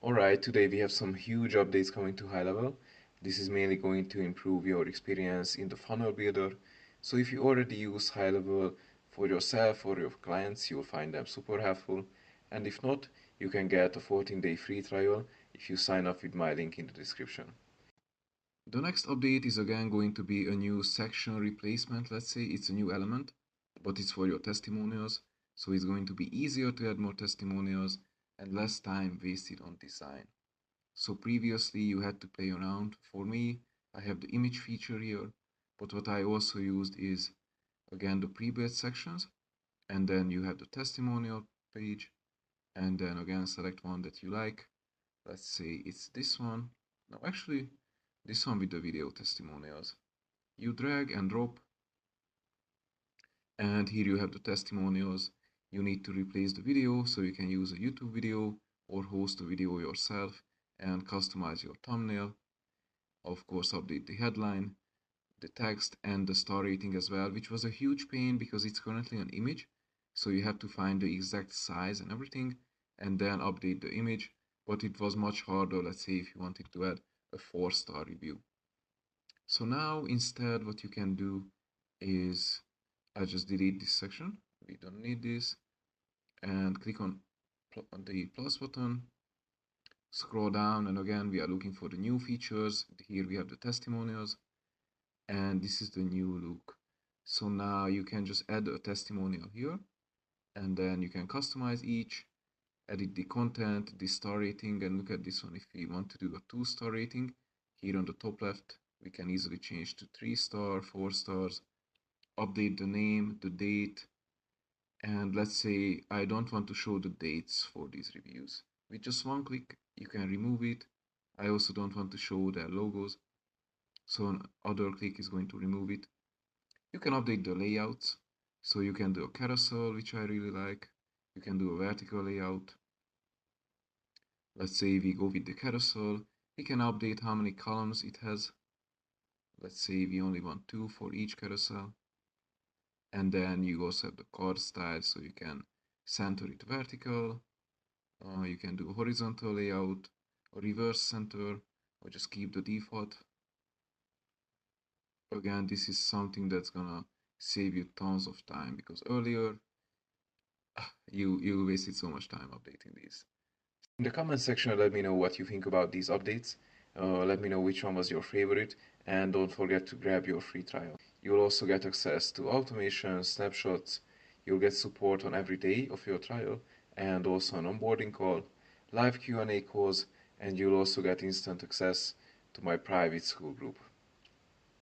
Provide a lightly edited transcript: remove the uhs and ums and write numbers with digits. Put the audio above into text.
Alright, today we have some huge updates coming to HighLevel. This is mainly going to improve your experience in the funnel builder. So if you already use HighLevel for yourself or your clients, you'll find them super helpful. And if not, you can get a 14-day free trial if you sign up with my link in the description. The next update is again going to be a new section replacement. Let's say it's a new element, but it's for your testimonials. So it's going to be easier to add more testimonials and less time wasted on design. So previously you had to play around. For me, I have the image feature here, but what I also used is again the pre-built sections, and then you have the testimonial page, and then again select one that you like. Let's say it's this one. No, actually, this one with the video testimonials. You drag and drop, and here you have the testimonials. You need to replace the video, so you can use a YouTube video or host a video yourself and customize your thumbnail. Of course, update the headline, the text, and the star rating as well, which was a huge pain because it's currently an image. So you have to find the exact size and everything and then update the image. But it was much harder, let's say, if you wanted to add a 4-star review. So now instead what you can do is I just delete this section. We don't need this. And click on the plus button. Scroll down, and again we are looking for the new features. Here we have the testimonials, and this is the new look. So now you can just add a testimonial here, and then you can customize each, edit the content, the star rating, and look at this one. If we want to do a 2-star rating, here on the top left we can easily change to 3-star, 4 stars, update the name, the date, and let's say I don't want to show the dates for these reviews. With just one click you can remove it. I also don't want to show their logos, so another click is going to remove it. You can update the layouts, so you can do a carousel, which I really like. You can do a vertical layout. Let's say we go with the carousel. We can update how many columns it has. Let's say we only want 2 for each carousel. And then you also have the card style, so you can center it vertical. You can do a horizontal layout, or reverse center, or just keep the default. Again, this is something that's gonna save you tons of time, because earlier you wasted so much time updating these. In the comment section, let me know what you think about these updates. Let me know which one was your favorite, and don't forget to grab your free trial. You'll also get access to automation, snapshots, you'll get support on every day of your trial, and also an onboarding call, live Q&A calls, and you'll also get instant access to my private school group.